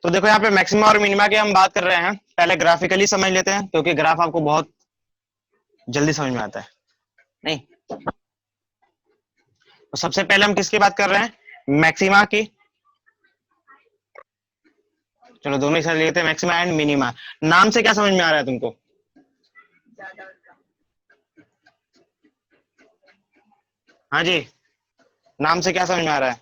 तो देखो यहाँ पे मैक्सिमा और मिनिमा की हम बात कर रहे हैं, पहले ग्राफिकली समझ लेते हैं क्योंकि ग्राफ आपको बहुत जल्दी समझ में आता है। नहीं, तो सबसे पहले हम किसकी बात कर रहे हैं? मैक्सिमा की। चलो दोनों ही साथ लेते हैं, मैक्सिमा एंड मिनिमा। नाम से क्या समझ में आ रहा है तुमको? हाँ जी, नाम से क्या समझ में आ रहा है?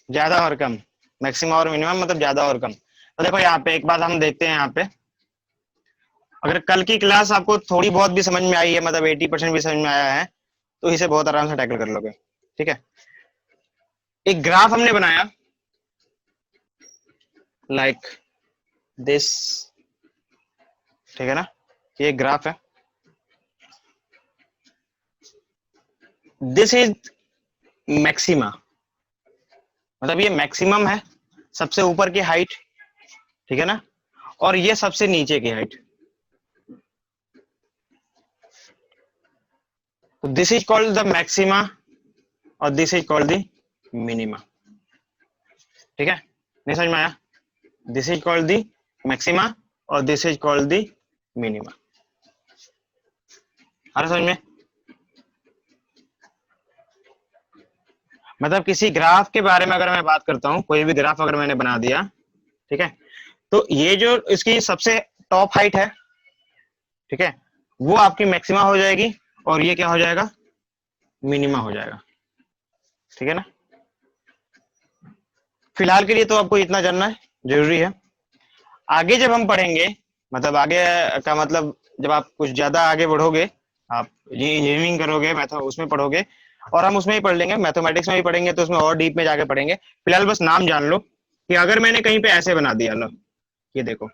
ज्यादा और कम। मैक्सिमा और मिनिमम मतलब ज्यादा और कम। तो देखो यहाँ पे एक बात हम देखते हैं, यहाँ पे अगर कल की क्लास आपको थोड़ी बहुत भी समझ में आई है, मतलब 80% भी समझ में आया है, तो इसे बहुत आराम से टैकल कर लोगे। ठीक है, एक ग्राफ हमने बनाया लाइक दिस, ठीक है ना, ये ग्राफ है, दिस इज मैक्सिमा, मतलब ये मैक्सिमम है, सबसे ऊपर की हाइट, ठीक है ना, और ये सबसे नीचे की हाइट। तो this is called the maxima और this is called the minima. ठीक है, नहीं समझ में आया? This is called the maxima और this is called the minima. आ रहा समझ में? मतलब किसी ग्राफ के बारे में अगर मैं बात करता हूं, कोई भी ग्राफ अगर मैंने बना दिया, ठीक है, तो ये जो इसकी सबसे टॉप हाइट है, ठीक है, वो आपकी मैक्सिमा हो जाएगी और ये क्या हो जाएगा? मिनिमा हो जाएगा। ठीक है ना, फिलहाल के लिए तो आपको इतना जानना है जरूरी है। आगे जब हम पढ़ेंगे, मतलब आगे का मतलब जब आप कुछ ज्यादा आगे बढ़ोगे, आप इंजीनियरिंग करोगे, मैथ उसमें पढ़ोगे, और हम उसमें ही पढ़ लेंगे, मैथमेटिक्स में भी पढ़ेंगे तो उसमें और डीप में जाके पढ़ेंगे। फिलहाल बस नाम जान लो कि अगर मैंने कहीं पे ऐसे बना दिया, लो ये देखो,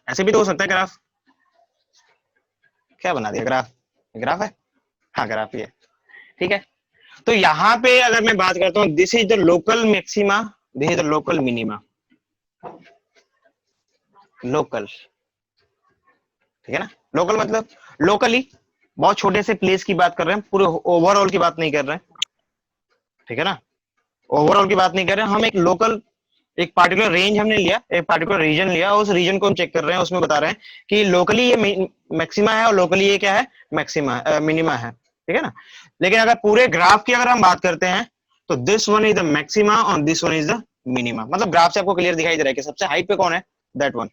ऐसे भी तो हो सकता है ग्राफ। क्या बना दिया? ग्राफ? ग्राफ है, हाँ ग्राफ ही है। ठीक है, तो यहाँ पे अगर मैं बात करता हूँ, this is the local maxima, this is the local minima. Local, ठीक है ना, लोकल मतलब लोकली, बहुत छोटे से प्लेस की बात कर रहे हैं, पूरे ओवरऑल की बात नहीं कर रहे हैं। ठीक है ना, ओवरऑल की बात नहीं कर रहे हैं हम, एक लोकल, एक पार्टिकुलर रेंज हमने लिया, एक पार्टिकुलर रीजन लिया, उस रीजन को हम चेक कर रहे हैं, उसमें बता रहे हैं कि लोकली ये मैक्सिमा है और लोकली ये क्या है? मैक्सिमा, मिनिमा है। ठीक है ना, लेकिन अगर पूरे ग्राफ की अगर हम बात करते हैं, तो this one is the maxima और this one is the minima. मतलब ग्राफ से आपको क्लियर दिखाई दे रहा है कि सबसे हाइट पे कौन है? That one,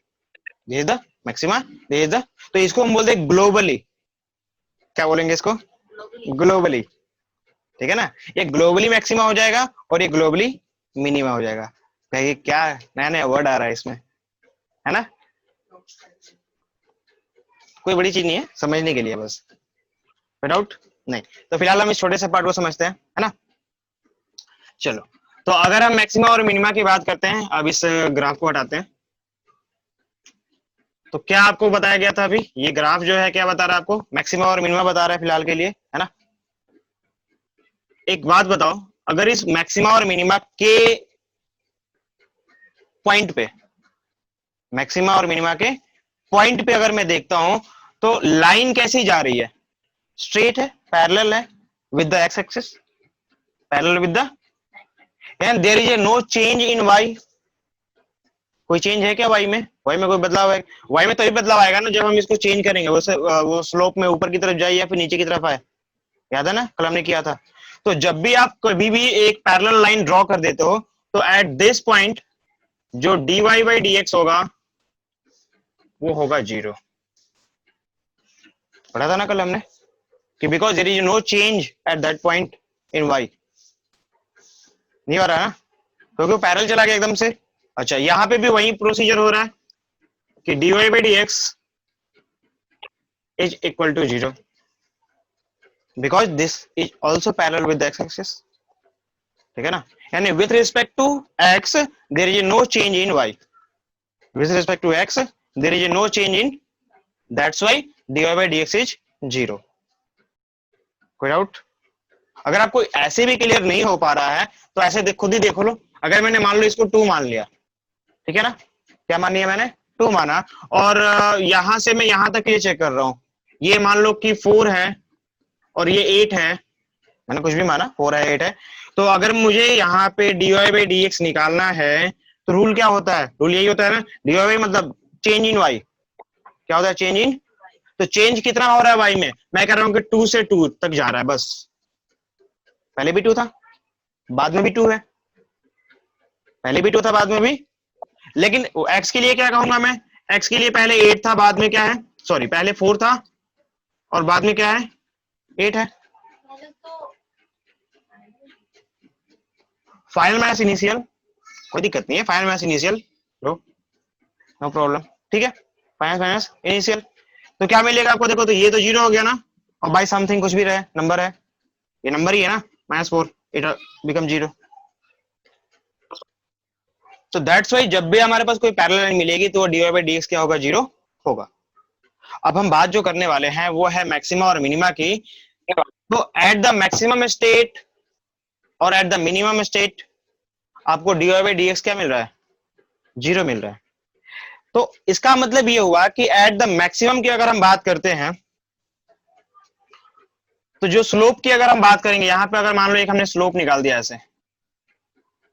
this is the maxima, this is the, तो इसको हम बोलते हैं ग्लोबली। क्या बोलेंगे इसको? ग्लोबली। ठीक है ना, ये ग्लोबली मैक्सिमा हो जाएगा और ये ग्लोबली मिनिमा हो जाएगा। कहिए क्या नया नया वर्ड आ रहा है इसमें, है ना? कोई बड़ी चीज नहीं है, समझने के लिए बस, डाउट नहीं। तो फिलहाल हम इस छोटे से पार्ट को समझते हैं, है ना? चलो, तो अगर हम मैक्सिमा और मिनिमा की बात करते हैं, अब इस ग्राफ को हटाते हैं, तो क्या आपको बताया गया था अभी? ये ग्राफ जो है क्या बता रहा है आपको? मैक्सिमा और मिनिमा बता रहा है फिलहाल के लिए, है ना? एक बात बताओ, अगर इस मैक्सिमा और मिनिमा के पॉइंट पे, मैक्सिमा और मिनिमा के पॉइंट पे अगर मैं देखता हूं, तो लाइन कैसी जा रही है? स्ट्रेट है, पैरेलल है with the x axis, parallel with the, and there is a no change in y. कोई चेंज है क्या वाई में? वाई में कोई बदलाव है? वाई में तभी बदलाव आएगा ना जब हम इसको चेंज करेंगे, वो स्लोप में ऊपर की तरफ जाए या फिर नीचे की तरफ आए। याद है ना, कल हमने किया था। तो जब भी आप कभी भी एक पैरेलल लाइन ड्रॉ कर देते हो, तो एट दिस पॉइंट जो dy बाई डी एक्स होगा वो होगा 0। पढ़ा था ना कल हमने कि because there is no change at that point in y। नहीं हो रहा ना, क्योंकि वो पैरेलल चला गया एकदम से। अच्छा, यहां पे भी वही प्रोसीजर हो रहा है कि dy by D x is equal to 0 because this is also parallel with x axis. ठीक है ना, यानी with respect to x there is no change in y, with respect to x there is no change in, that's why dy by dx is 0। कोई doubt? अगर आपको ऐसे भी clear नहीं हो पा रहा है तो ऐसे खुद ही देखो लो। अगर मैंने मान लो इसको 2 मान लिया, ठीक है ना, क्या मान लिया मैंने? 2 माना, और यहां से मैं यहां तक ये चेक कर रहा हूं, ये मान लो कि 4 है और ये 8 है, मैंने कुछ भी माना, 4 है 8 है, तो अगर मुझे यहाँ पे dy/dx निकालना है तो रूल क्या होता है, रूल यही होता है ना, dy मतलब चेंज इन y, क्या होता है चेंज इन, तो चेंज कितना हो रहा है y में, मैं कह रहा हूं कि 2 से 2 तक जा रहा है बस, पहले भी 2 था बाद में भी 2 है, पहले भी 2 था बाद में भी, लेकिन x के लिए क्या कहूंगा मैं, x के लिए पहले 8 था बाद में क्या है, सॉरी पहले 4 था और बाद में क्या है 8 है, फाइनल माइनस इनिशियल, कोई दिक्कत नहीं है, final minus initial no problem, ठीक है, फाइनल माइनस इनिशियल, तो क्या मिलेगा आपको, देखो तो ये तो 0 हो गया ना, और बाई समथिंग कुछ भी रहे नंबर है, ये नंबर ही है ना, -4 इट बिकम 0, तो दैट्स वाई जब भी हमारे पास कोई पैरेलल लाइन मिलेगी तो dy/dx क्या होगा, 0 होगा। अब हम बात जो करने वाले हैं वो है मैक्सिमा और मिनिमा की, तो एट द मैक्सिमम स्टेट और एट द मिनिमम स्टेट आपको dy/dx क्या मिल रहा है, 0 मिल रहा है। तो इसका मतलब ये हुआ कि एट द मैक्सिमम की अगर हम बात करते हैं तो जो स्लोप की अगर हम बात करेंगे, यहां पे अगर मान लो एक हमने स्लोप निकाल दिया ऐसे,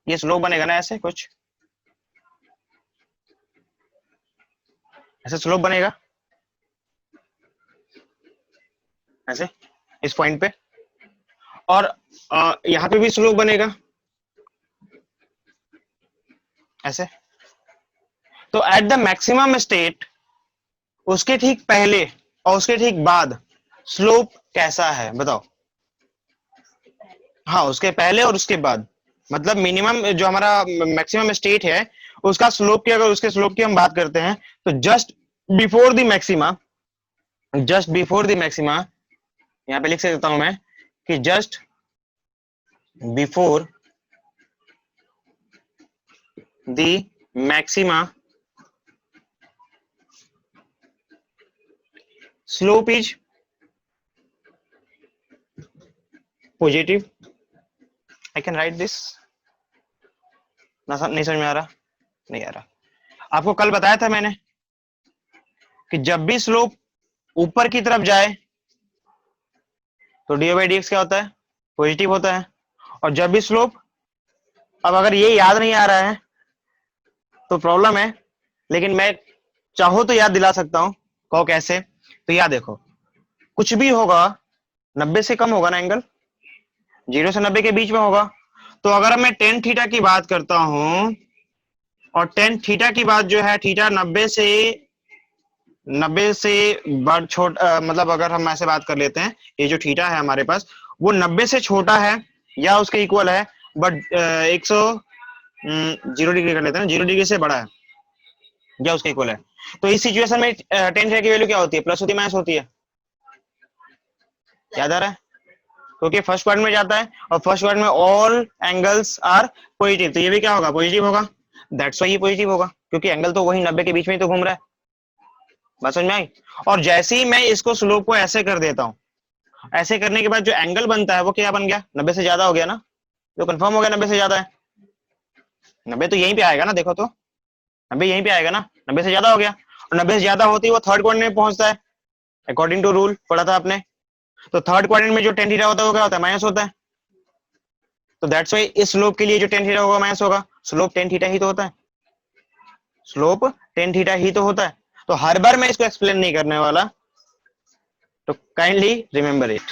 ये स्लोप बनेगा ना ऐसे कुछ, ऐसे स्लोप बनेगा ऐसे इस पॉइंट पे, और यहां पे भी स्लोप बनेगा ऐसे, तो एट द मैक्सिमम स्टेट उसके ठीक पहले और उसके ठीक बाद स्लोप कैसा है बताओ, हाँ उसके पहले और उसके बाद, मतलब मिनिमम जो हमारा मैक्सिमम स्टेट है उसका स्लोप की, अगर उसके स्लोप की हम बात करते हैं तो just before the maxima, just before the maxima, यहां पे लिख देता हूं मैं कि just before the maxima slope is positive, I can write this, नहीं समझ में आ रहा, नहीं आ रहा, आपको कल बताया था मैंने कि जब भी स्लोप ऊपर की तरफ जाए तो dy/dx क्या होता है, पॉजिटिव होता है, और जब भी स्लोप, अब अगर ये याद नहीं आ रहा है तो प्रॉब्लम है, लेकिन मैं चाहो तो याद दिला सकता हूं, कहो कैसे, तो याद देखो कुछ भी होगा 90 से कम होगा ना एंगल, 0 से 90 के बीच में होगा, तो अगर मैं टेन थीटा की बात करता हूं और टेन थीटा की बात जो है, थीटा 90 से बड़ छोटा, मतलब अगर हम ऐसे बात कर लेते हैं, ये जो थीटा है हमारे पास वो 90 से छोटा है या उसके इक्वल है, बट 0 डिग्री कर लेते हैं, 0 डिग्री से बड़ा है या उसके इक्वल है, तो इस सिचुएशन में टेन थीटा की वैल्यू क्या होती है, प्लस होती है माइनस होती है, याद आ रहा है, क्योंकि फर्स्ट क्वाड्रेंट में जाता है और फर्स्ट क्वाड्रेंट में ऑल एंगल्स आर पॉजिटिव, तो ये भी क्या होगा, पॉजिटिव होगा, दैट्स वाई ये पॉजिटिव होगा, क्योंकि एंगल तो वही 90 के बीच में ही तो घूम रहा है, बात समझ में आई। और जैसे ही मैं इसको स्लोप को ऐसे कर देता हूं, ऐसे करने के बाद जो एंगल बनता है वो क्या बन गया, 90 से ज्यादा हो गया ना, जो कंफर्म हो गया 90 से ज्यादा है, 90 तो यहीं पे आएगा ना, देखो तो 90 यहीं पे आएगा ना, 90 से ज्यादा हो गया, और 90 से ज्यादा होती है वो थर्ड क्वाड्रेंट में पहुंचता है, अकॉर्डिंग टू रूल पढ़ा था आपने, तो थर्ड क्वाड्रेंट में जो टेन थीटा होता है वो क्या होता है, माइनस होता है, तो दैट्स वाई इस स्लोप के लिए जो टेन थीटा होगा माइनस होगा, स्लोप टेन थीटा ही तो होता है, स्लोप टेन थीटा ही तो होता है, तो हर बार मैं इसको एक्सप्लेन नहीं करने वाला, तो काइंडली रिमेंबर इट,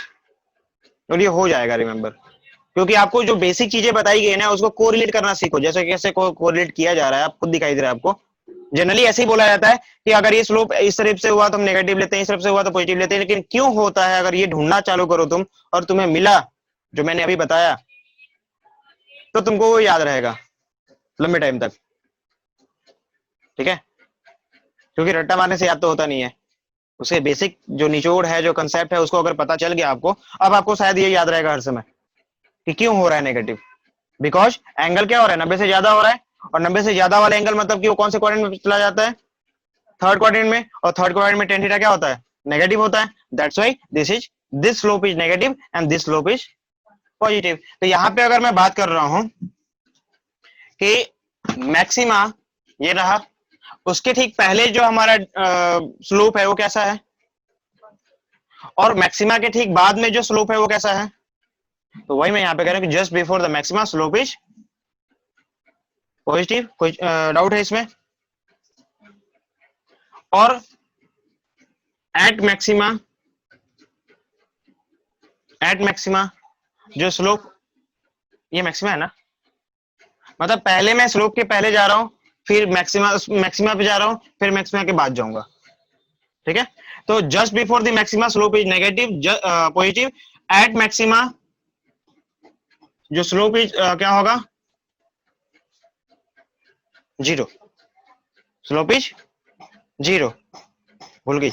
और ये हो जाएगा रिमेंबर, क्योंकि आपको जो बेसिक चीजें बताई गई ना उसको कोरिलेट करना सीखो, जैसे कैसे कोरिलेट किया जा रहा है, आप खुद दिखाई दे रहा है आपको, जनरली ऐसे ही बोला जाता है कि अगर ये स्लोप इस तरफ से हुआ तो हम नेगेटिव लेते हैं, इस तरफ से हुआ तो पॉजिटिव लेते हैं, लेकिन क्यों होता है, अगर ये ढूंढना चालू करो तुम और तुम्हें मिला जो मैंने अभी बताया, तो तुमको वो याद रहेगा लंबे टाइम तक, ठीक है, क्योंकि रट्टा मारने से याद तो होता नहीं है, उसे बेसिक जो निचोड़ है, जो कंसेप्ट है, उसको अगर पता चल गया आपको, अब आपको शायद ये याद रहेगा हर समय कि क्यों हो रहा है नेगेटिव, बिकॉज एंगल क्या हो रहा है, 90 से ज्यादा हो रहा है, और 90 से ज्यादा वाला एंगल मतलब कि वो कौन से क्वाड्रेंट में चला जाता है, थर्ड क्वाड्रेंट में, और थर्ड क्वाड्रेंट में टेन थीटा क्या होता है, नेगेटिव होता है, that's why this slope is negative and this slope is positive. तो यहाँ पे अगर मैं बात कर रहा हूं कि मैक्सिमा ये रहा, उसके ठीक पहले जो हमारा स्लोप है वो कैसा है, और मैक्सिमा के ठीक बाद में जो स्लोप है वो कैसा है, तो वही मैं यहाँ पे कह रहा हूँ कि just before the maxima slope is positive. कोई डाउट है इसमें? और एट मैक्सिमा, एट मैक्सिमा जो स्लोप, ये मैक्सिमा है ना, मतलब पहले मैं स्लोप के पहले जा रहा हूं, फिर मैक्सिमा, मैक्सिमा पे जा रहा हूं, फिर मैक्सिमा के बाद जाऊंगा। ठीक है, तो just before the maxima slope is negative positive, at maxima जो स्लोप इज क्या होगा, जीरो, स्लोप इज जीरो। भूल गई,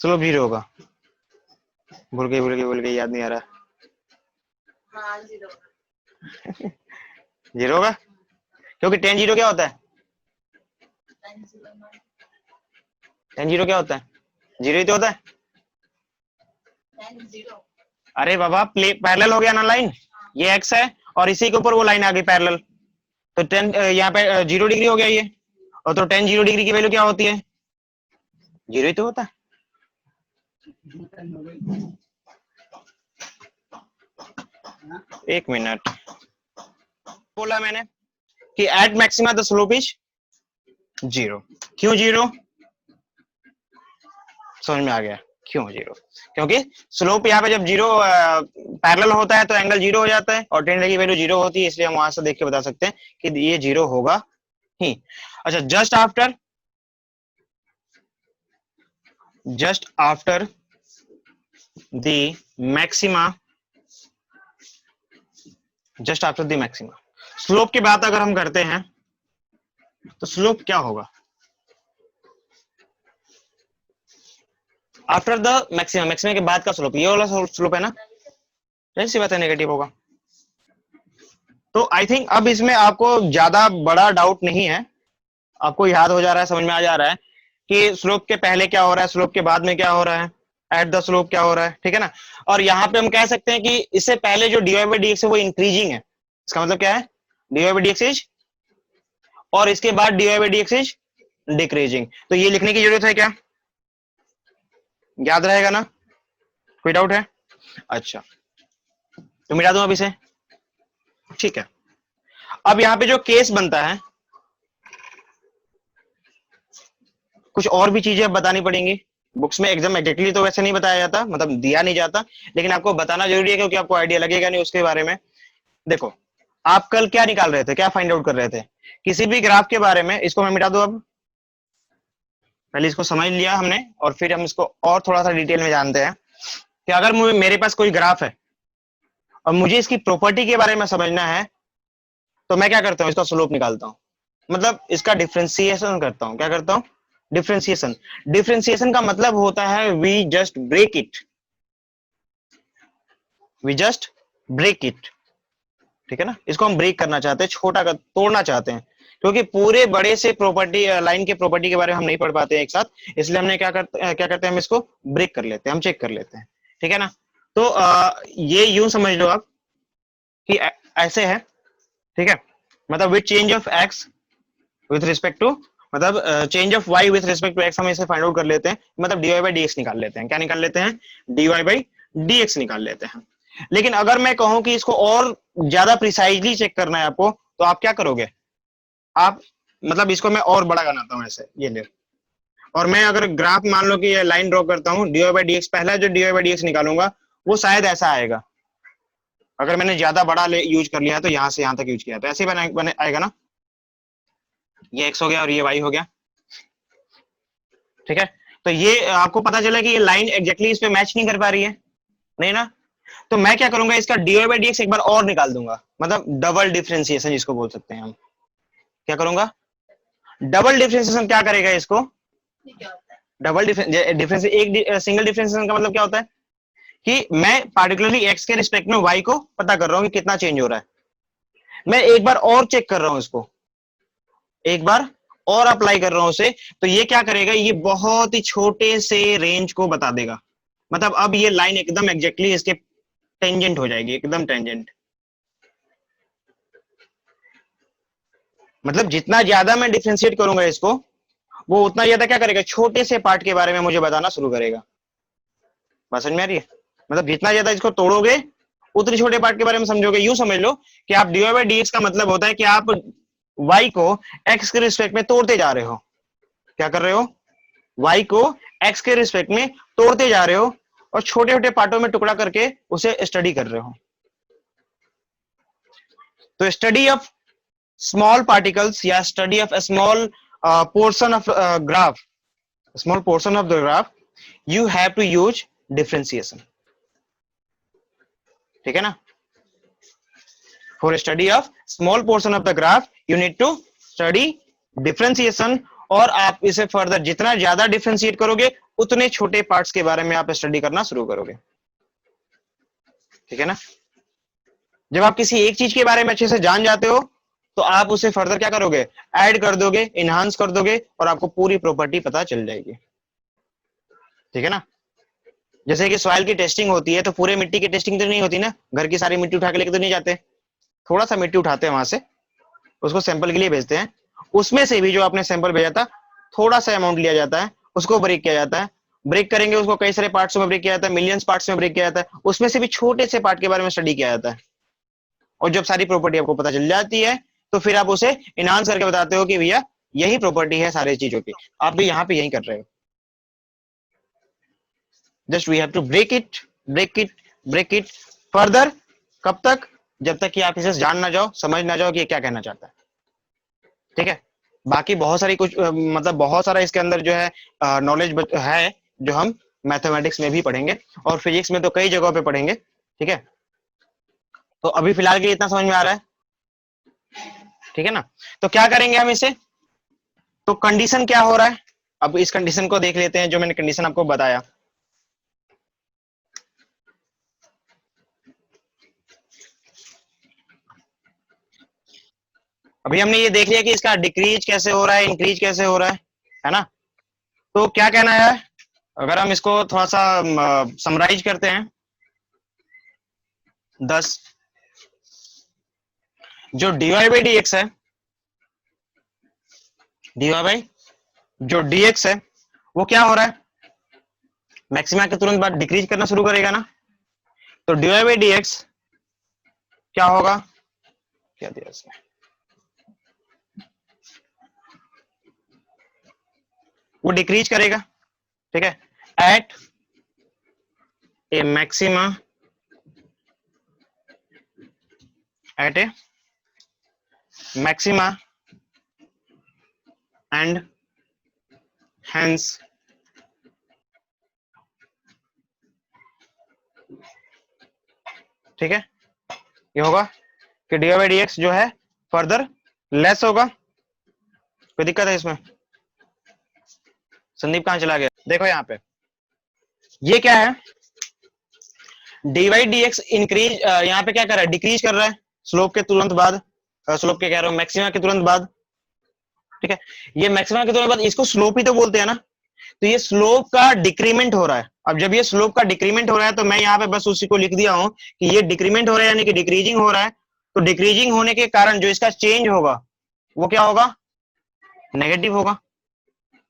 स्लोप जीरो होगा। भूल गई, याद नहीं आ रहा। जीरो होगा, क्योंकि टेन जीरो क्या होता है, टेन जीरो क्या होता है, जीरो ही तो होता है। अरे बाबा, प्ले पैरेलल हो गया ना लाइन, ये एक्स है और इसी के ऊपर वो लाइन आ गई पैरेलल, तो टेन यहाँ पे 0 डिग्री हो गया ये, और तो टेन 0 डिग्री की वैल्यू क्या होती है, जीरो ही तो होता है। एक मिनट, बोला मैंने कि at maxima the slope is zero. क्यों जीरो, समझ में आ गया क्यों जीरो, क्योंकि स्लोप यहाँ पे जब जीरो पैरेलल होता है तो एंगल जीरो हो जाता है, और टेन की वैल्यू जीरो होती है, इसलिए हम वहां से देख के बता सकते हैं कि ये जीरो होगा ही। अच्छा, just after the maxima, just after the maxima slope की बात अगर हम करते हैं तो स्लोप क्या होगा आफ्टर द मैक्सिमम, मैक्सिमम के बाद का स्लोप, ये वाला स्लोप है ना, ऐसी बात है, नेगेटिव होगा। तो आई थिंक अब इसमें आपको ज्यादा बड़ा डाउट नहीं है, आपको याद हो जा रहा है, समझ में आ जा रहा है कि स्लोप के पहले क्या हो रहा है, स्लोप के बाद में क्या हो रहा है, एट द स्लोप क्या हो रहा है, ठीक है ना। और यहाँ पे हम कह सकते हैं कि इससे पहले जो dy बाई dx है वो इंक्रीजिंग है, इसका मतलब क्या है, dy बाई dx इज, और इसके बाद dy by dx is decreasing. तो ये लिखने की जरूरत है क्या, याद रहेगा ना, कोई डाउट है? अच्छा, तो मिटा दूं अब इसे, ठीक है। अब यहाँ पे जो केस बनता है, कुछ और भी चीजें बतानी पड़ेंगी, बुक्स में एकदम एग्जैक्टली तो वैसे नहीं बताया जाता, मतलब दिया नहीं जाता, लेकिन आपको बताना जरूरी है क्योंकि आपको आइडिया लगेगा नहीं उसके बारे में। देखो, आप कल क्या निकाल रहे थे, क्या फाइंड आउट कर रहे थे, किसी भी ग्राफ के बारे में, इसको मैं मिटा दूं अब, पहले इसको समझ लिया हमने और फिर हम इसको और थोड़ा सा डिटेल में जानते हैं कि अगर मेरे पास कोई ग्राफ है और मुझे इसकी प्रॉपर्टी के बारे में समझना है, तो मैं क्या करता हूं, इसका स्लोप निकालता हूं, मतलब इसका डिफ्रेंसिएशन करता हूं। क्या करता हूं, डिफ्रेंसिएशन। डिफ्रेंसिएशन का मतलब होता है we just break it, we just break it, ठीक है ना। इसको हम ब्रेक करना चाहते हैं, छोटा कर, तोड़ना चाहते हैं, क्योंकि पूरे बड़े से प्रॉपर्टी लाइन के प्रॉपर्टी के बारे में हम नहीं पढ़ पाते एक साथ, इसलिए हमने क्या करते हैं, हम इसको ब्रेक कर लेते हैं, हम चेक कर लेते हैं, ठीक है ना। तो ये यूं समझ लो आप कि ऐसे है, ठीक है, मतलब with change of X with respect to, मतलब change of Y with respect to X, हम इसे फाइंड आउट कर लेते हैं, मतलब dy बाई dx निकाल लेते हैं। क्या निकाल लेते हैं, dy बाई dx निकाल लेते हैं। लेकिन अगर मैं कहूं कि इसको और ज्यादा प्रिसाइजली चेक करना है आपको, तो आप क्या करोगे, आप, मतलब इसको मैं और बड़ा बनाता हूं ऐसे, ये ले, और मैं अगर ग्राफ मान लो कि ये लाइन ड्रॉ करता हूं, dy बाई dx, पहला जो dy बाई dx निकालूंगा वो शायद ऐसा आएगा, अगर मैंने ज्यादा बड़ा यूज कर लिया है तो यहां से यहां तक यूज किया तो ऐसे बने आएगा ना, ये x हो गया और ये y हो गया, ठीक है। तो ये आपको पता चला कि ये लाइन एग्जैक्टली इस पे मैच नहीं कर पा रही है, नहीं ना। तो मैं क्या करूंगा, इसका dy बाई dx एक बार और निकाल दूंगा, मतलब डबल डिफरेंशिएशन जिसको बोल सकते हैं हम। क्या करूंगा, डबल डिफरेंशिएशन क्या करेगा इसको, डबल डिफरेंस, एक सिंगल डिफरेंशिएशन का मतलब क्या होता है कि मैं पार्टिकुलरली x के रिस्पेक्ट में y को पता कर रहा हूं कि कितना चेंज हो रहा है, मैं एक बार और चेक कर रहा हूं इसको, एक बार और अप्लाई कर रहा हूं उसे, तो ये क्या करेगा, ये बहुत ही छोटे से रेंज को बता देगा, मतलब अब ये लाइन एकदम एग्जैक्टली इसके टेंजेंट हो जाएगी, एकदम टेंजेंट, मतलब जितना ज्यादा मैं डिफ्रेंशिएट करूंगा इसको, वो उतना ज्यादा क्या करेगा, छोटे से पार्ट के बारे में मुझे बताना शुरू करेगा, बात समझ में आ रही है? मतलब जितना ज्यादा इसको तोड़ोगे उतने छोटे पार्ट के बारे में समझोगे। यूं समझ लो कि आप dy बाई dx का मतलब होता है कि आप y को x के रिस्पेक्ट में तोड़ते जा रहे हो। क्या कर रहे हो? y को x के रिस्पेक्ट में तोड़ते जा रहे हो और छोटे छोटे पार्टों में टुकड़ा करके उसे स्टडी कर रहे हो। तो स्टडी ऑफ स्मॉल पार्टिकल्स या study of small portion of graph, small portion of the graph, you have to use differentiation. ठीक है ना? For study of small portion of the graph you need to study differentiation. और आप इसे further जितना ज्यादा differentiate करोगे उतने छोटे पार्ट्स के बारे में आप स्टडी करना शुरू करोगे। ठीक है ना? जब आप किसी एक चीज के बारे में अच्छे से जान जाते हो तो आप उसे फर्दर क्या करोगे? ऐड कर दोगे, इनहांस कर दोगे और आपको पूरी प्रॉपर्टी पता चल जाएगी। ठीक है ना? जैसे कि सॉइल की टेस्टिंग होती है तो पूरे मिट्टी की टेस्टिंग तो नहीं होती ना, घर की सारी मिट्टी उठा के लेके तो नहीं जाते, थोड़ा सा मिट्टी उठाते हैं वहां से, उसको सैंपल के लिए भेजते हैं। उसमें से भी जो आपने सैंपल भेजा था थोड़ा सा अमाउंट लिया जाता है, उसको ब्रेक किया जाता है। ब्रेक करेंगे उसको कई सारे पार्ट्स में ब्रेक किया जाता है, मिलियंस पार्ट्स में ब्रेक किया जाता है, उसमें से भी छोटे से पार्ट के बारे में स्टडी किया जाता है। और जब सारी प्रॉपर्टी आपको पता चल जाती है तो फिर आप उसे इनहांस करके बताते हो कि भैया यही प्रॉपर्टी है सारी चीजों की। आप भी यहाँ पे यही कर रहे हो। Just we have to break it, break it, break it further. कब तक? जब तक कि आप इसे जान ना जाओ, समझ ना जाओ कि ये क्या कहना चाहता है। ठीक है? बाकी बहुत सारी कुछ मतलब बहुत सारा इसके अंदर जो है नॉलेज है जो हम मैथमेटिक्स में भी पढ़ेंगे और फिजिक्स में तो कई जगहों पे पढ़ेंगे। ठीक है? तो अभी फिलहाल के लिए इतना समझ में आ रहा है? ठीक है ना? तो क्या करेंगे हम इसे? तो कंडीशन क्या हो रहा है, अब इस कंडीशन को देख लेते हैं जो मैंने कंडीशन आपको बताया। अभी हमने ये देख लिया कि इसका डिक्रीज कैसे हो रहा है, इंक्रीज कैसे हो रहा है ना? तो क्या कहना है, अगर हम इसको थोड़ा सा समराइज करते हैं, 10 जो dy बाई dx है, dy बाई जो dx है वो क्या हो रहा है? मैक्सिमा के तुरंत बाद डिक्रीज करना शुरू करेगा ना। तो dy बाई dx क्या होगा? क्या दिया इसमें? वो डिक्रीज करेगा। ठीक है? At a maxima, at a maxima and hence ठीक है? ये होगा कि dy बाई dx जो है फर्दर लेस होगा। कोई दिक्कत है इसमें? संदीप कहां चला गया? देखो यहाँ पे ये क्या है, dy बाई dx इंक्रीज, यहाँ पे क्या कर रहा है? डिक्रीज कर रहा है स्लोप के तुरंत बाद, स्लोप के कह रहा हूं मैक्सिमा के तुरंत बाद। ठीक है? ये मैक्सिमा के तुरंत बाद, इसको स्लोप ही तो बोलते हैं ना। तो ये स्लोप का डिक्रीमेंट हो रहा है। अब जब ये स्लोप का डिक्रीमेंट हो रहा है तो मैं यहाँ पे बस उसी को लिख दिया हूं कि ये डिक्रीमेंट हो रहा है यानी कि डिक्रीजिंग हो रहा है। तो डिक्रीजिंग होने के कारण जो इसका चेंज होगा वो क्या होगा? नेगेटिव होगा।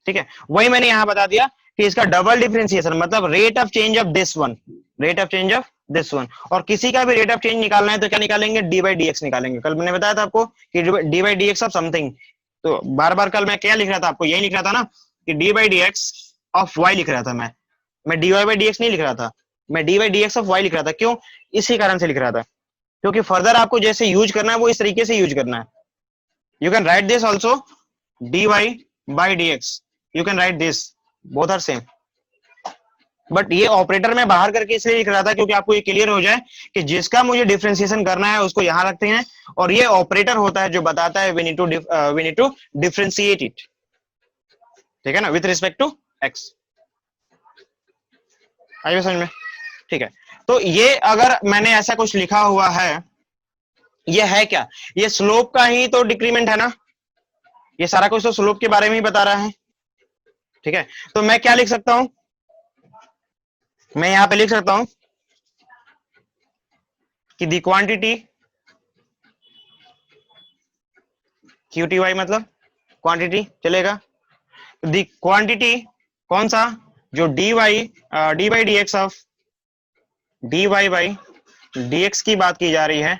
ठीक है? वही मैंने यहां बता दिया कि इसका डबल डिफरेंशिएशन मतलब rate of change of this one, rate of change of this one. और किसी का भी रेट ऑफ चेंज निकालना है तो क्या निकालेंगे? डी बाई डी एक्स निकालेंगे। कल मैंने बताया था आपको कि d by D x of something. तो बार बार कल मैं क्या लिख रहा था आपको? यही लिख रहा था ना कि d by D x of y लिख रहा था मैं d Y by D x नहीं लिख रहा था, मैं d by D x of y लिख रहा था। क्यों? इसी कारण से लिख रहा था क्योंकि फर्दर आपको जैसे यूज करना है वो इस तरीके से यूज करना है। You can write this also dy by dx, you can write this, both are same। But ये ऑपरेटर में बाहर करके इसलिए लिख रहा था क्योंकि आपको ये क्लियर हो जाए कि जिसका मुझे डिफरेंशिएशन करना है उसको यहां रखते हैं और ये ऑपरेटर होता है जो बताता है we need to differentiate it. ठीक है ना? With respect to x। आइए समझ में? ठीक है? तो ये अगर मैंने ऐसा कुछ लिखा हुआ है, ये है क्या? ये स्लोप का ही तो डिक्रीमेंट है ना, ये सारा कुछ तो स्लोप के बारे में ही बता रहा है। ठीक है? तो मैं क्या लिख सकता हूं? मैं यहां पे लिख सकता हूं कि दी क्वांटिटी QTY मतलब क्वांटिटी चलेगा, दी क्वांटिटी कौन सा? जो D by D x of dy by dx की बात की जा रही है,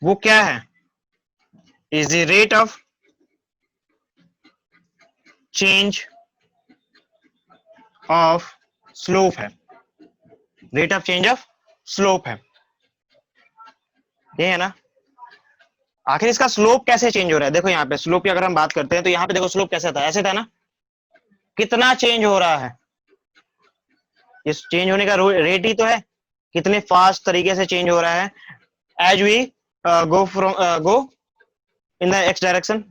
वो क्या है? Is the rate of change of slope है, rate of change of slope है, ये है ना। आखिर इसका स्लोप कैसे चेंज हो रहा है? देखो यहाँ पे स्लोप की अगर हम बात करते हैं तो यहाँ पे देखो स्लोप कैसा था, ऐसे था ना। कितना चेंज हो रहा है, इस चेंज होने का रेट ही तो है, कितने फास्ट तरीके से चेंज हो रहा है as we go in the x direction.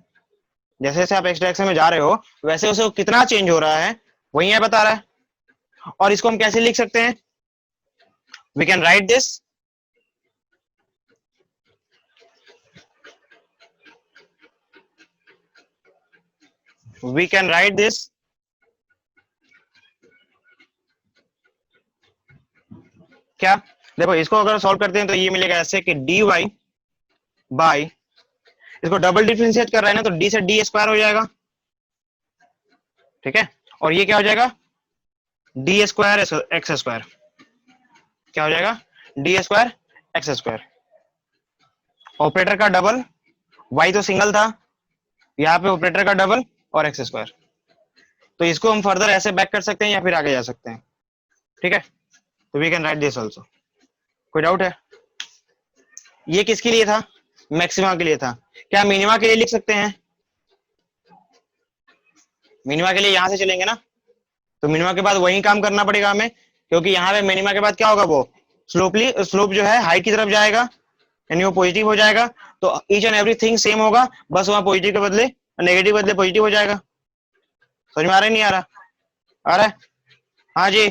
जैसे जैसे आप एक्स डायरेक्शन में जा रहे हो वैसे वैसे कितना चेंज हो रहा है वही है बता रहा है। और इसको हम कैसे लिख सकते हैं? We can write this, we can write this क्या? देखो इसको अगर सॉल्व करते हैं तो ये मिलेगा ऐसे कि dy बाई, इसको डबल डिफरेंशिएट कर रहे हैं ना तो d से d स्क्वायर हो जाएगा, ठीक है। और ये क्या हो जाएगा? डी स्क्वायर एक्स स्क्वायर, क्या हो जाएगा? D square x square. Operator का डबल, y तो सिंगल था, यहाँ पे ऑपरेटर का डबल और एक्स स्क्वायर। तो इसको हम फर्दर ऐसे बैक कर सकते हैं या फिर आगे जा सकते हैं, ठीक है। तो we can write this also. कोई डाउट है? ये किसके लिए था? मैक्सिमा के लिए था। क्या मिनिमा के लिए लिख सकते हैं? मिनिमा के लिए यहां से चलेंगे ना, तो मिनिमा के बाद वही काम करना पड़ेगा हमें, क्योंकि यहाँ पे मिनिमा के बाद क्या होगा, वो स्लोप जो है हाई की तरफ जाएगा, यानी वो पॉजिटिव हो जाएगा। तो ईच एंड एवरीथिंग सेम होगा, बस वहां पॉजिटिव के बदले नेगेटिव बदले पॉजिटिव हो जाएगा। समझ में आ रहा है नहीं आ रहा? आ रहा है? हाँ जी,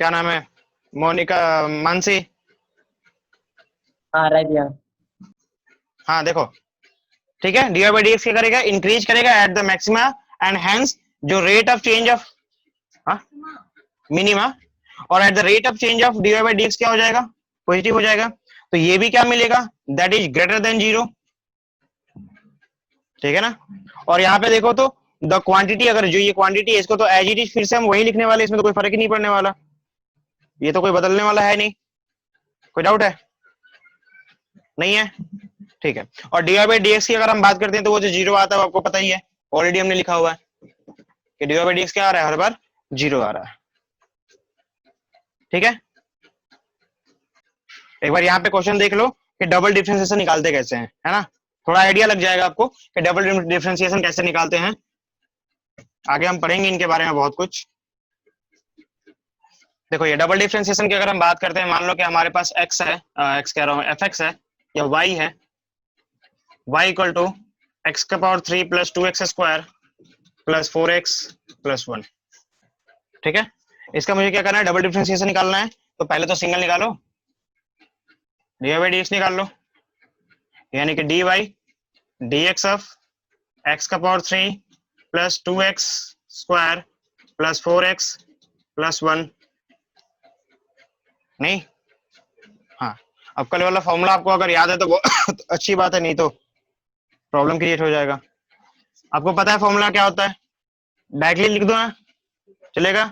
क्या नाम है? मोनिका, मानसी। हाँ राइट भैया। हाँ देखो, ठीक है, डी बाई डी एक्स क्या करेगा? इंक्रीज करेगा at the maxima and hence जो rate of change of minima, और at the rate of change of D by D X क्या हो जाएगा? पॉजिटिव हो जाएगा। तो ये भी क्या मिलेगा? That is greater than zero, ठीक है ना। और यहाँ पे देखो तो द क्वांटिटी, अगर जो ये क्वांटिटी है इसको तो एज इट इज फिर से हम वही लिखने वाले, इसमें तो कोई फर्क ही नहीं पड़ने वाला, ये तो कोई बदलने वाला है नहीं। कोई डाउट है? नहीं है, ठीक है। और डी बाई डी एक्स की अगर हम बात करते हैं तो वो जो जीरो आता है आपको पता ही है, ऑलरेडी हमने लिखा हुआ है कि डी बाई डी एक्स क्या आ रहा है, हर बार जीरो आ रहा है, ठीक है। एक बार यहाँ पे क्वेश्चन देख लो कि डबल डिफरेंशिएशन निकालते कैसे हैं, है ना। थोड़ा आइडिया लग जाएगा आपको कि डबल डिफरेंशिएशन कैसे निकालते हैं। आगे हम पढ़ेंगे इनके बारे में बहुत कुछ। देखो ये डबल डिफरेंशिएशन की अगर हम बात करते हैं, मान लो कि हमारे पास x है, x कह रहा हूँ एफ एक्स है या y है, y इक्वल टू एक्स का power 3 plus 2x square plus 4x plus 1, ठीक है। इसका मुझे क्या करना है? डबल डिफरेंशिएशन निकालना है। तो पहले तो सिंगल निकालो, डी बाई डी एक्स निकाल लो, यानी कि D Y D x of X का power 3 plus 2x square plus 4x plus 1, नहीं, हाँ। अब कल वाला फॉर्मूला आपको अगर याद है तो वो अच्छी बात है, नहीं तो प्रॉब्लम क्रिएट हो जाएगा। आपको पता है फॉर्मूला क्या होता है? डायरेक्टली लिख दो ना, चलेगा।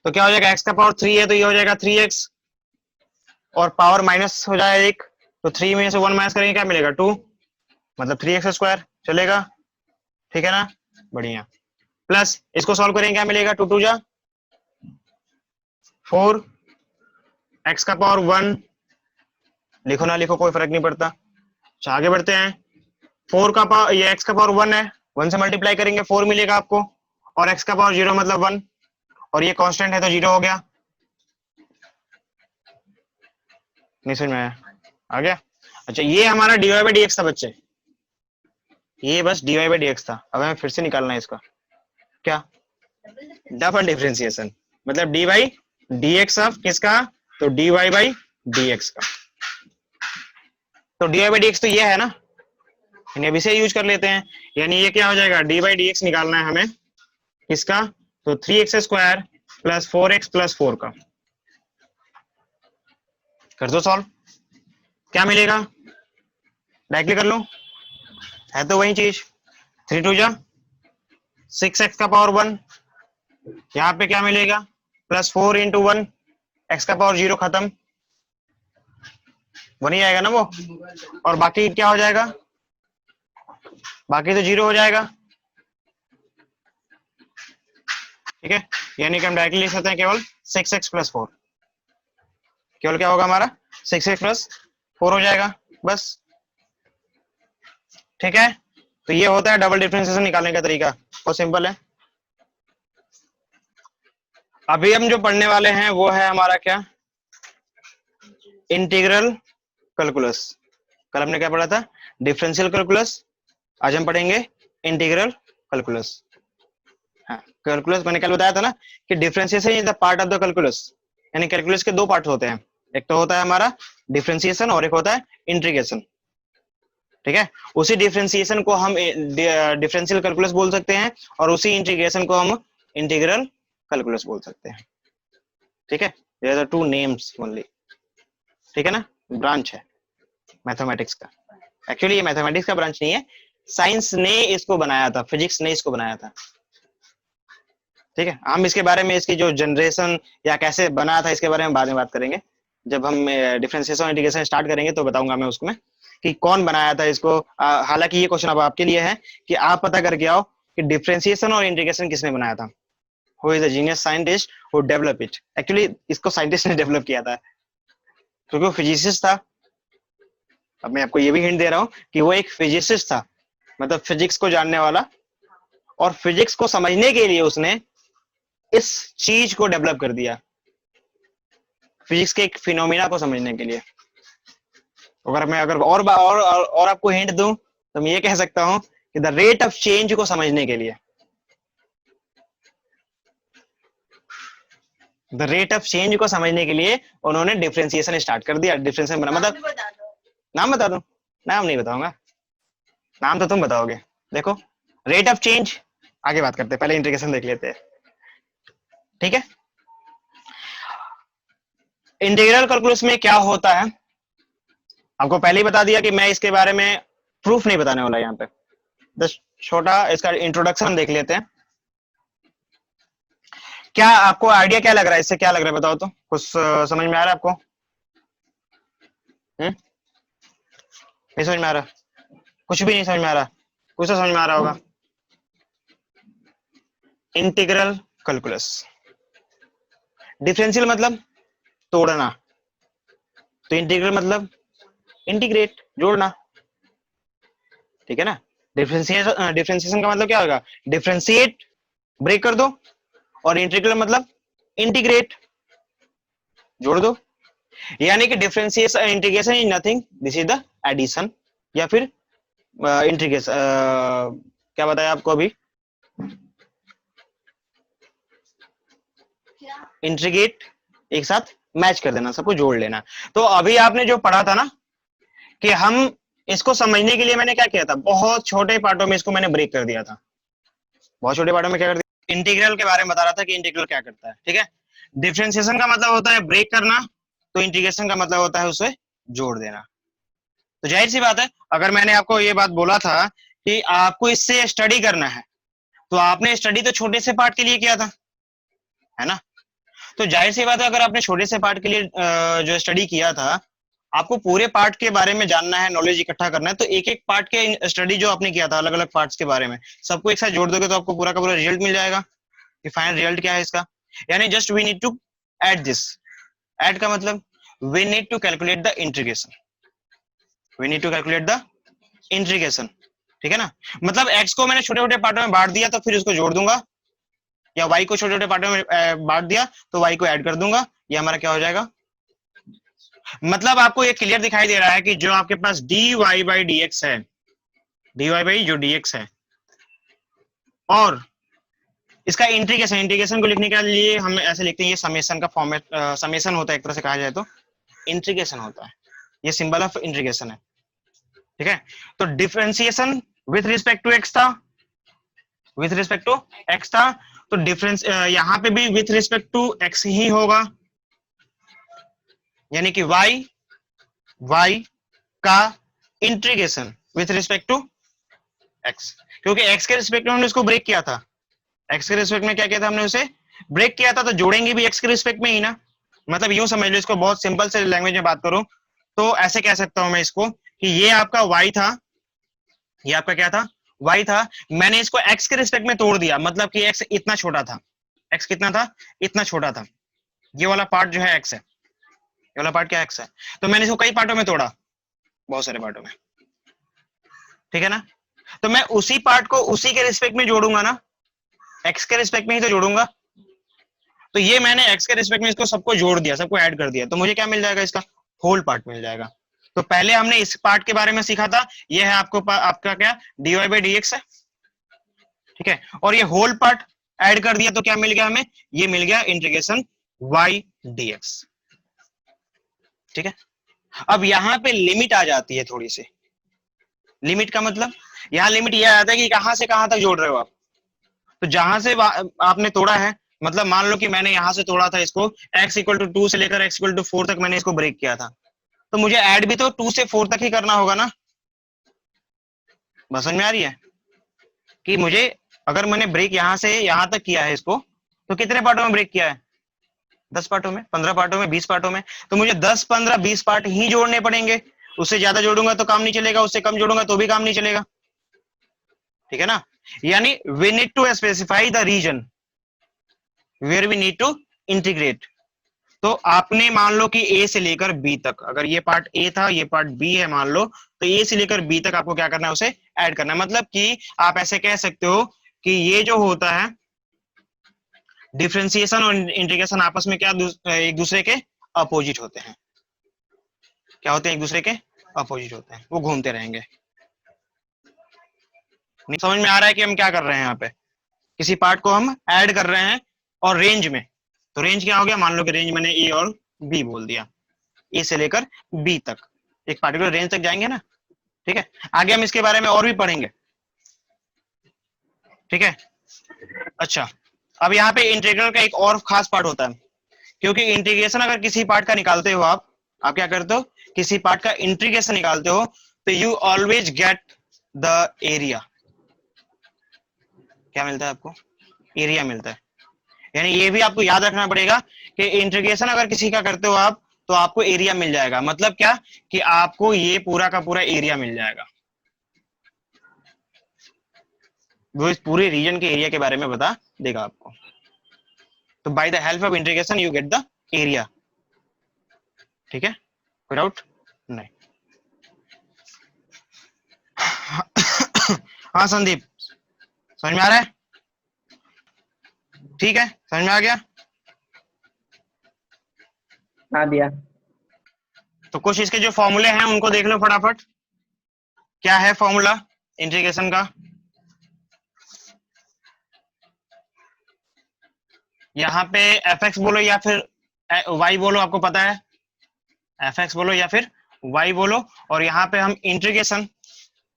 तो क्या हो जाएगा? x का पावर 3 है तो ये हो जाएगा 3x, और पावर माइनस हो जाएगा एक, तो 3 में से 1 माइनस करेंगे क्या मिलेगा? 2, मतलब 3x स्क्वायर, चलेगा, ठीक है ना, बढ़िया। प्लस इसको सॉल्व करेंगे क्या मिलेगा? 2 2 जा 4, x का पावर 1, लिखो ना लिखो कोई फर्क नहीं पड़ता। अच्छा आगे बढ़ते हैं। 4 का पावर, ये x का पावर 1 है, 1 से मल्टीप्लाई करेंगे 4 मिलेगा आपको, और x का पावर 0 मतलब 1, और ये कांस्टेंट है तो 0 हो गया। नहीं समझ में आया? आ गया? अच्छा ये हमारा d Y by D x था बच्चे, ये बस d Y by D x था। अब हमें फिर से निकालना है इसका क्या? डबल डिफरेंशिएशन, मतलब d Y D x of किसका? तो d Y by D x का। तो d Y by D x तो ये है ना, यानी अब इसे यूज कर लेते हैं। यानी ये क्या हो जाएगा? डी बाई डी एक्स निकालना है हमें किसका? तो 3x square plus 4x plus 4 का। कर दो सॉल्व, क्या मिलेगा? डायरेक्टली कर लो, है तो वही चीज। 3 2 जा 6x का पावर 1, यहाँ पे क्या मिलेगा? प्लस 4 इंटू 1, एक्स का पावर 0 खत्म, वही आएगा ना वो। और बाकी क्या हो जाएगा, बाकी तो 0 हो जाएगा। ठीक है, यानी कि हम डायरेक्टली लिख सकते हैं केवल 6x प्लस 4, केवल क्या होगा हमारा 6x प्लस 4 हो जाएगा बस। ठीक है, तो ये होता है डबल डिफरेंशिएशन निकालने का तरीका, बहुत सिंपल है। अभी हम जो पढ़ने वाले हैं वो है हमारा क्या, इंटीग्रल कैलकुलस। कल हमने क्या पढ़ा था, डिफरेंशियल कैलकुलस, आज हम पढ़ेंगे इंटीग्रल कैलकुलस। हाँ, कैलकुलस मैंने कल बताया था ना कि differentiation is the part of the calculus, यानी कैलकुलस के दो पार्ट होते हैं, एक तो होता है हमारा डिफरेंशिएशन और एक होता है इंटीग्रेशन। ठीक है, उसी डिफरेंशिएशन को हम डिफरेंशियल कैलकुलस बोल सकते हैं और उसी इंटीग्रेशन को हम इंटीग्रल कैलकुलस बोल सकते हैं। ठीक है, there are two names only. ठीक है ना, ब्रांच है मैथमेटिक्स का। एक्चुअली ये मैथमेटिक्स का ब्रांच नहीं है, साइंस ने इसको बनाया था, फिजिक्स ने इसको बनाया था। ठीक है, हम इसके बारे में, इसकी जो जनरेशन या कैसे बना था इसके बारे में बाद में बात करेंगे। जब हम डिफरेंशिएशन और इंटीग्रेशन स्टार्ट करेंगे तो बताऊंगा मैं उसमें कि कौन बनाया था इसको। हालांकि ये क्वेश्चन अब आपके लिए है कि आप पता करके आओ कि डिफरेंशिएशन और इंटीग्रेशन किसने बनाया था, who is the genius scientist who develop it. Actually इसको साइंटिस्ट ने डेवलप किया था क्योंकि वो फिजिसिस्ट था। अब मैं आपको ये भी हिंट दे रहा हूँ कि वो एक फिजिसिस्ट था, मतलब फिजिक्स को जानने वाला, और फिजिक्स को समझने के लिए उसने इस चीज को डेवलप कर दिया, फिजिक्स के एक फिनोमिना को समझने के लिए। अगर मैं और आपको हिंट दूं तो मैं ये कह सकता हूं कि द रेट ऑफ चेंज को समझने के लिए, द रेट ऑफ चेंज को समझने के लिए उन्होंने डिफरेंशिएशन स्टार्ट कर दिया। डिफरेंशिएशन बना, मतलब नाम बता दूं, नाम नहीं बताऊंगा, नाम तो तुम बताओगे। देखो, रेट ऑफ चेंज, आगे बात करते हैं, पहले इंटीग्रेशन देख लेते हैं। ठीक है, इंटीग्रल कैलकुलस में क्या होता है, आपको पहले ही बता दिया कि मैं इसके बारे में प्रूफ नहीं बताने वाला यहाँ पे, बस छोटा इसका इंट्रोडक्शन देख लेते हैं। क्या आपको आइडिया क्या लग रहा है, इससे क्या लग रहा है बताओ तो, कुछ समझ में आ रहा है आपको? नहीं समझ में आ रहा, कुछ भी नहीं समझ में आ रहा, कुछ तो समझ में आ रहा होगा। इंटीग्रल कैलकुलस, डिफरेंशियल मतलब तोड़ना, तो इंटीग्रल मतलब इंटीग्रेट, जोड़ना। ठीक है ना, डिफरेंशिएशन का मतलब क्या होगा, डिफरेंशिएट, ब्रेक कर दो, और इंटीग्रल मतलब इंटीग्रेट, जोड़ दो। यानी कि differentiation, integration is nothing, this is the addition, या फिर इंटीग्रेशन, क्या बताया आपको अभी, इंटीग्रेट, एक साथ मैच कर देना, सबको जोड़ लेना। तो अभी आपने जो पढ़ा था ना कि हम इसको समझने के लिए मैंने क्या किया था, बहुत छोटे पार्टों में इसको मैंने ब्रेक कर दिया था, बहुत छोटे पार्टों में क्या कर दिया, इंटीग्रल के बारे में बता रहा था कि इंटीग्रल क्या करता है। ठीक है, डिफरेंशिएशन का मतलब होता है ब्रेक करना, तो इंटीग्रेशन का मतलब होता है उसे जोड़ देना। तो जाहिर सी बात है, अगर मैंने आपको ये बात बोला था कि आपको इससे स्टडी करना है, तो आपने स्टडी तो छोटे से पार्ट के लिए किया था, है ना। तो जाहिर सी बात है, अगर आपने छोटे से पार्ट के लिए जो स्टडी किया था, आपको पूरे पार्ट के बारे में जानना है, नॉलेज इकट्ठा करना है, तो एक एक पार्ट के स्टडी जो आपने किया था, अलग अलग पार्ट्स के बारे में, सबको एक साथ जोड़ दोगे तो आपको पूरा का पूरा रिजल्ट मिल जाएगा कि फाइनल रिजल्ट क्या है इसका। यानी just we need to add this, add का मतलब we need to calculate the integration, we need to calculate the integration. ठीक है ना, मतलब एक्स को मैंने छोटे छोटे पार्टों में बांट दिया तो फिर उसको जोड़ दूंगा, या वाई को छोटे छोटे पार्टों में बांट दिया तो वाई को ऐड कर दूंगा, ये हमारा क्या हो जाएगा। मतलब आपको ये क्लियर दिखाई दे रहा है कि जो आपके पास D Y by D X है, डी वाई बाई जो डी एक्स है, और इसका इंटीग्रेशन, इंटीग्रेशन को लिखने के लिए हम ऐसे लिखते हैं, ये समेशन का फॉर्मेट, समेशन होता है एक तरह से कहा जाए तो, इंटीग्रेशन होता है, ये सिंबल ऑफ इंटीग्रेशन है। ठीक है, तो differentiation with respect to x था, विथ रिस्पेक्ट टू एक्स था, तो डिफरेंस यहां पे भी विथ रिस्पेक्ट टू एक्स ही होगा, यानी कि y का integration with respect to x, क्योंकि x के रिस्पेक्ट में हमने उसको ब्रेक किया था, x के रिस्पेक्ट में क्या किया था हमने उसे ब्रेक किया था तो जोड़ेंगे भी एक्स के रिस्पेक्ट में ही ना, मतलब यूं समझ लो इसको, बहुत सिंपल से लैंग्वेज में बात करूं तो ऐसे कह सकता हूं मैं इसको कि ये आपका y था, ये आपका क्या था, y था, मैंने इसको x के रिस्पेक्ट में तोड़ दिया, मतलब कि x इतना छोटा था, x कितना था, इतना छोटा था, ये वाला पार्ट जो है x है, ये वाला पार्ट क्या x है, तो मैंने इसको कई पार्टों में तोड़ा, बहुत सारे पार्टों में, ठीक है ना, तो मैं उसी पार्ट को उसी के रिस्पेक्ट में जोड़ूंगा ना, x के रिस्पेक्ट में ही तो जोड़ूंगा, तो ये मैंने x के रिस्पेक्ट में इसको सबको जोड़ दिया, सबको ऐड कर दिया, तो मुझे क्या मिल जाएगा, इसका होल पार्ट मिल जाएगा। तो पहले हमने इस पार्ट के बारे में सीखा था, ये है आपका क्या dy बाई dx है, ठीक है, और ये होल पार्ट ऐड कर दिया तो क्या मिल गया हमें, ये मिल गया इंटीग्रेशन y dx, ठीक है। अब यहां पे लिमिट आ जाती है थोड़ी सी, लिमिट का मतलब यहाँ लिमिट ये आता है कि कहां से कहां तक जोड़ रहे हो आप, तो जहां से आपने तोड़ा है, मतलब मान लो कि मैंने यहां से तोड़ा था इसको, x इक्वल टू 2 से लेकर x इक्वल टू 4 तक मैंने इसको ब्रेक किया था, तो मुझे ऐड भी तो 2 से 4 तक ही करना होगा ना, समझ में आ रही है कि मुझे, अगर मैंने ब्रेक यहां से यहां तक किया है इसको, तो कितने पार्टों में ब्रेक किया है, 10 पार्टों में, 15 पार्टों में, 20 पार्टों में, तो मुझे 10 15 20 पार्ट ही जोड़ने पड़ेंगे, उससे ज्यादा जोड़ूंगा तो काम नहीं चलेगा, उससे कम जोड़ूंगा तो भी काम नहीं चलेगा, ठीक है ना, यानी we need to specify the region where we need to integrate. तो आपने मान लो कि ए से लेकर बी तक, अगर ये पार्ट ए था, ये पार्ट बी है मान लो, तो ए से लेकर बी तक आपको क्या करना है, उसे ऐड करना है, मतलब कि आप ऐसे कह सकते हो कि ये जो होता है डिफरेंशिएशन और इंटीग्रेशन आपस में क्या एक दूसरे के अपोजिट होते हैं, क्या होते हैं, एक दूसरे के अपोजिट होते हैं, वो घूमते रहेंगे। नहीं समझ में आ रहा है कि हम क्या कर रहे हैं, यहाँ पे किसी पार्ट को हम ऐड कर रहे हैं और रेंज में, तो रेंज क्या हो गया, मान लो कि रेंज मैंने ए और बी बोल दिया, ए से लेकर बी तक, एक पार्टिकुलर रेंज तक जाएंगे ना, ठीक है, आगे हम इसके बारे में और भी पढ़ेंगे, ठीक है। अच्छा, अब यहाँ पे इंटीग्रल का एक और खास पार्ट होता है, क्योंकि इंटीग्रेशन अगर किसी पार्ट का निकालते हो आप क्या करते हो, किसी पार्ट का इंटीग्रेशन निकालते हो, तो you always get the area, क्या मिलता है आपको, एरिया मिलता है, यानी ये भी आपको याद रखना पड़ेगा कि इंटीग्रेशन अगर किसी का करते हो आप, तो आपको एरिया मिल जाएगा, मतलब क्या कि आपको ये पूरा का पूरा एरिया मिल जाएगा, वो इस पूरे रीजन के एरिया के बारे में बता देगा आपको, तो by the help of integration you get the area, ठीक है, कोई डाउट नहीं। हाँ संदीप, समझ में आ रहा है, ठीक है, समझ में आ गया, हाँ दिया। तो कुछ इसके जो फॉर्मूले हैं उनको देख लो फटाफट, क्या है फॉर्मूला इंटीग्रेशन का, यहाँ पे एफ एक्स बोलो या फिर वाई बोलो, आपको पता है, एफ एक्स बोलो या फिर वाई बोलो, और यहाँ पे हम इंटीग्रेशन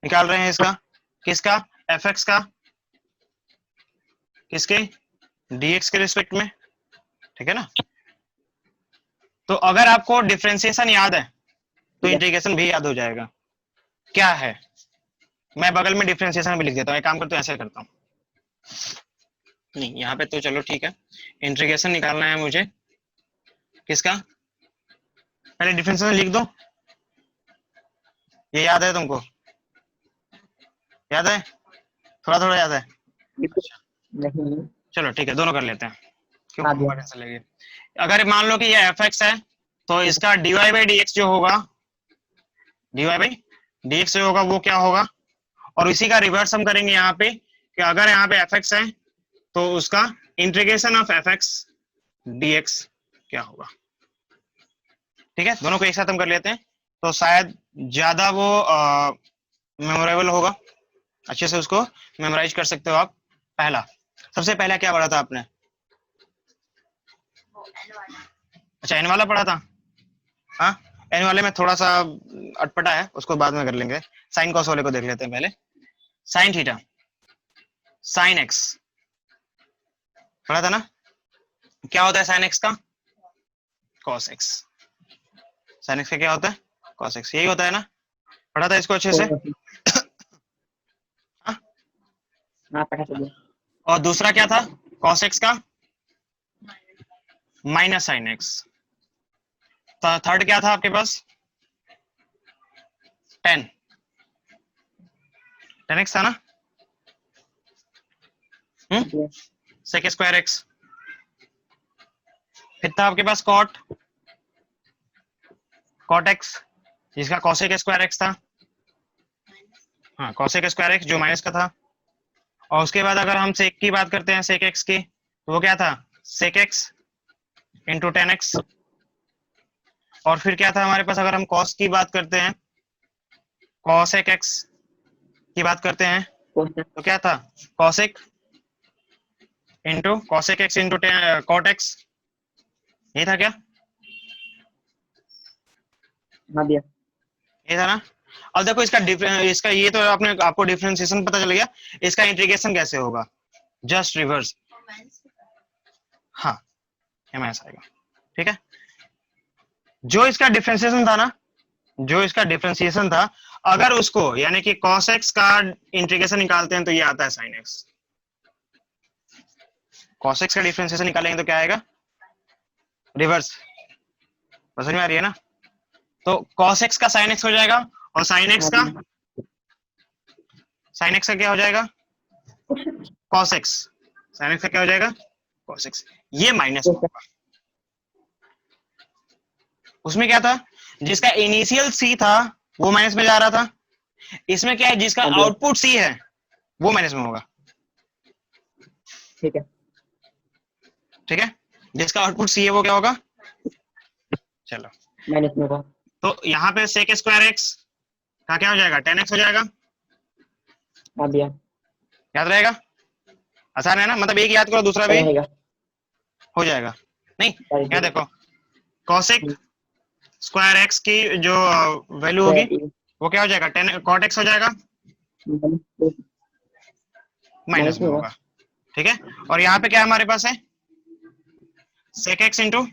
निकाल रहे हैं इसका, किसका, एफ एक्स का, किसके, डीएक्स के रिस्पेक्ट में, ठीक है ना। तो अगर आपको डिफरेंशिएशन याद है तो इंटीग्रेशन भी याद हो जाएगा, क्या है, मैं बगल में डिफरेंशिएशन भी लिख देता हूँ, एक काम करता हूँ ऐसे करता हूँ, नहीं यहाँ पे तो चलो ठीक है, इंटीग्रेशन निकालना है मुझे किसका, पहले डिफरेंशिएशन लिख दो, ये याद है तुमको, याद है, थोड़ा थोड़ा याद है, नहीं, चलो ठीक है, दोनों कर लेते हैं, क्यों हाँ फॉर्मूला टेंशन लेगी। अगर मान लो कि ये एफ एक्स है, तो इसका डीवाई बाई डी एक्स जो होगा, डीवाई बाई डी एक्स जो होगा वो क्या होगा, और इसी का रिवर्स हम करेंगे यहाँ पे, कि अगर यहाँ पे एफ एक्स है तो उसका integration of F x D X क्या होगा, ठीक है, दोनों को एक साथ हम कर लेते हैं, तो शायद ज्यादा वो मेमोरेबल होगा, अच्छे से उसको मेमोराइज कर सकते हो आप। पहला, सबसे पहला क्या पढ़ा था आपने, अच्छा एन वाला पढ़ा था, हाँ एन वाले में थोड़ा सा अटपटा है, उसको बाद में कर लेंगे, साइन कॉस वाले को देख लेते हैं पहले, साइन थीटा, साइन एक्स पढ़ा था ना, क्या होता है साइन एक्स का, कॉस एक्स, साइन एक्स का क्या होता है, कॉस एक्स, यही होता है ना, पढ़ा था इसको अच्छे से, हाँ पढ़ा था। और दूसरा क्या था, कॉस एक्स का, माइनस साइन एक्स। तो थर्ड क्या था आपके पास, टेन एक्स था ना, सेक स्क्वायर एक्स। फिर था आपके पास कॉट एक्स, जिसका कॉसेक स्क्वायर एक्स था, हाँ कॉसेक स्क्वायर एक्स जो माइनस का था। और उसके बाद अगर हम सेक की बात करते हैं, सेक एक्स की, तो वो क्या था, sec x into tan x. और फिर क्या था हमारे पास, अगर हम कॉस की बात करते हैं, कॉसेक एक्स की बात करते हैं, तो क्या था, cosec into cosec x into cot x, ये था क्या, हाँ भैया। ये था ना। अब देखो इसका ये तो आपको डिफरेंशिएशन पता चल गया, इसका इंटीग्रेशन कैसे होगा, जस्ट रिवर्स, हाँ एमएस आएगा, ठीक है। जो इसका डिफरेंशिएशन था ना, जो इसका डिफरेंशिएशन था, अगर उसको यानी कि cos x का इंटीग्रेशन निकालते हैं तो ये आता है sin x। cos x का डिफरेंशिएशन निकालेंगे तो क्या आएगा, रिवर्स, समझ में आ रही है ना। तो cos x का sin x हो जाएगा, और sin x का क्या हो जाएगा, cos x, sin x का क्या हो जाएगा, cos x। ये माइनस में होगा। उसमें क्या था, जिसका इनिशियल c था वो माइनस में जा रहा था, इसमें क्या है, जिसका आउटपुट c है वो माइनस में होगा, ठीक है। ठीक है, जिसका आउटपुट c है वो क्या होगा, चलो माइनस में होगा। तो यहाँ पे सेक स्क्वायर एक्स का क्या हो जाएगा, टेन एक्स हो जाएगा, हाँ भैया। याद रहेगा, आसान है ना, मतलब एक याद करो दूसरा भी रहेगा। हो जाएगा। नहीं क्या देखो, कॉसेक स्क्वायर एक्स की जो वैल्यू होगी वो क्या हो जाएगा, टेन कॉट एक्स हो जाएगा, माइनस में होगा, ठीक है। और यहाँ पे क्या हमारे पास है, sec x into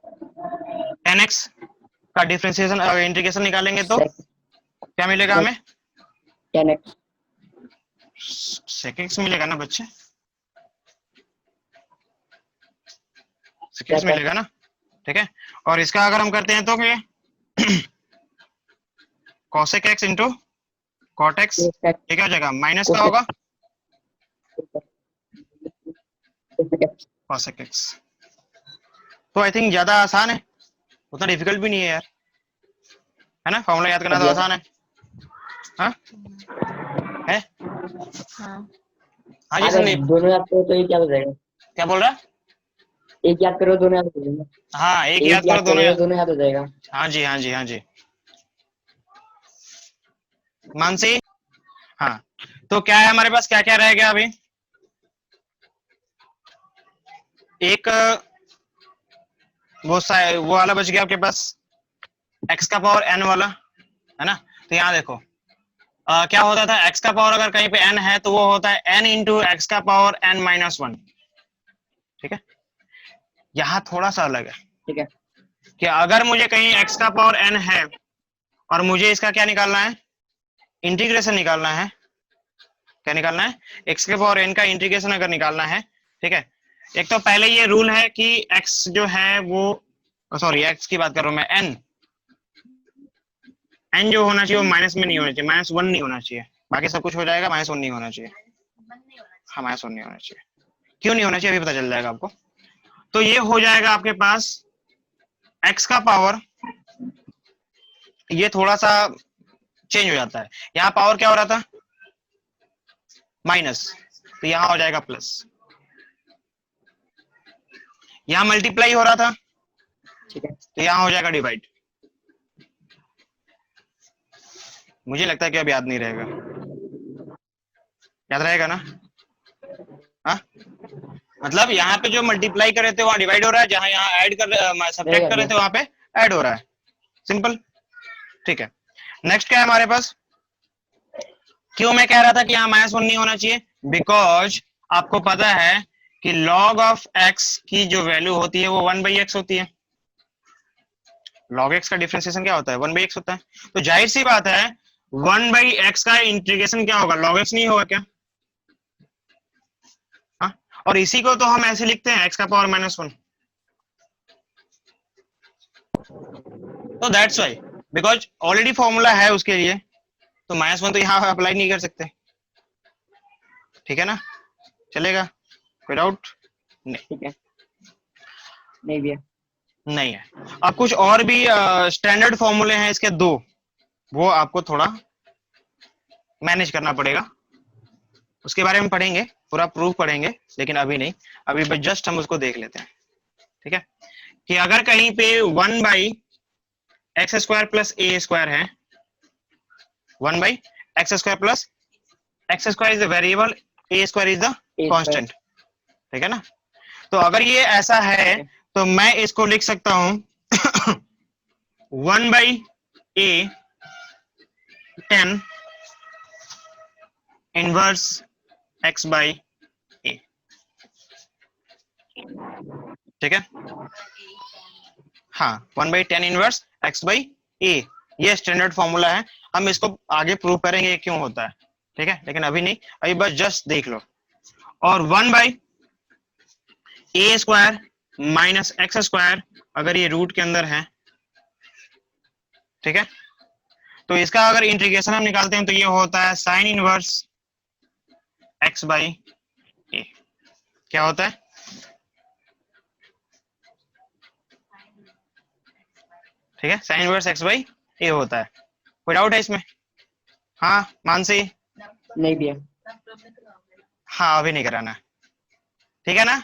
tan x का डिफरेंशिएशन इंटीग्रेशन निकालेंगे तो क्या मिलेगा हमें, 10x। सेक एक्स मिलेगा ना बच्चे, सेक एक्स मिलेगा ना, ठीक है। और इसका अगर हम करते हैं तो क्या, cosec x into cot x, ये क्या हो जाएगा, माइनस का होगा कॉसेक एक्स। तो आई थिंक ज्यादा आसान है, उतना डिफिकल्ट भी नहीं है यार, है ना, फॉर्मूला याद करना तो आसान है, हाँ है, हाँ जी संदीप, दोनों याद करो तो एक याद हो जाएगा। क्या बोल रहा है, एक याद करो दोनों याद हो जाएगा। हाँ एक याद करो दोनों याद हो जाएगा। हाँ जी हाँ जी हाँ जी मानसी, हाँ तो क्या है हमारे पास, क्या क्या रह गया अभी, एक वो वाला बच गया आपके पास, x का पावर n वाला, है ना। तो यहाँ देखो क्या होता था, x का पावर अगर कहीं पे n है तो वो होता है n इंटू एक्स का पावर n माइनस वन, ठीक है। यहाँ थोड़ा सा अलग है, ठीक है, कि अगर मुझे कहीं x का पावर n है और मुझे इसका क्या निकालना है, इंटीग्रेशन निकालना है, क्या निकालना है, x के पावर n का इंटीग्रेशन अगर निकालना है, ठीक है। एक तो पहले ये रूल है कि x जो है वो, सॉरी x की बात कर रहा हूं मैं, n जो होना चाहिए वो माइनस में नहीं होना चाहिए, माइनस वन नहीं होना चाहिए, बाकी सब कुछ हो जाएगा, माइनस वन नहीं होना चाहिए, हाँ माइनस वन नहीं होना चाहिए, क्यों नहीं होना चाहिए अभी पता चल जाएगा आपको। तो ये हो जाएगा आपके पास x का पावर, ये थोड़ा सा चेंज हो जाता है, यहाँ पावर क्या हो रहा था, माइनस, तो यहाँ हो जाएगा प्लस, यहाँ मल्टीप्लाई हो रहा था, ठीक है। तो यहाँ हो जाएगा डिवाइड। मुझे लगता है कि अब याद नहीं रहेगा, याद रहेगा ना, हाँ मतलब यहाँ पे जो मल्टीप्लाई कर रहे थे वहां डिवाइड हो रहा है, जहां यहाँ ऐड सब्ट्रैक्ट कर रहे थे वहां पे ऐड हो रहा है, सिंपल, ठीक है। नेक्स्ट क्या है हमारे पास, क्यों मैं कह रहा था कि यहाँ माइनस वन नहीं होना चाहिए, बिकॉज आपको पता है कि log ऑफ x की जो वैल्यू होती है वो 1/x होती है, log x का डिफरेंशिएशन क्या होता है, 1/x होता है, तो जाहिर सी बात है 1/x का इंटीग्रेशन क्या होगा, log x नहीं होगा क्या, हाँ? और इसी को तो हम ऐसे लिखते हैं x का पावर माइनस वन, तो that's why, because already formula है उसके लिए, तो -1 तो यहाँ अप्लाई नहीं कर सकते। ठीक है ना, चलेगा, कोई डाउट नहीं? ठीक है, नहीं भैया। नहीं है। अब कुछ और भी स्टैंडर्ड फॉर्मूले हैं इसके दो, वो आपको थोड़ा मैनेज करना पड़ेगा, उसके बारे में पढ़ेंगे, पूरा प्रूफ पढ़ेंगे, लेकिन अभी नहीं, अभी बस जस्ट हम उसको देख लेते हैं। ठीक है, कि अगर कहीं पे 1/x² प्लस a² है, 1/x² plus x² is the variable, a² is the constant. ठीक है ना, तो अगर ये ऐसा है तो मैं इसको लिख सकता हूं 1/a tan इनवर्स x/a। ठीक है, हाँ, 1/tan इनवर्स x/a, ये स्टैंडर्ड फॉर्मूला है, हम इसको आगे प्रूव करेंगे ये क्यों होता है। ठीक है, लेकिन अभी नहीं, अभी बस जस्ट देख लो। और 1/a² माइनस x² अगर ये रूट के अंदर है, ठीक है, तो इसका अगर इंटीग्रेशन हम निकालते हैं तो ये होता है साइन इनवर्स x/a। क्या होता है? ठीक है, साइन इनवर्स x/a होता है। कोई डाउट है इसमें? हाँ मानसी? नहीं भैया। हाँ, अभी नहीं कराना है। ठीक है ना,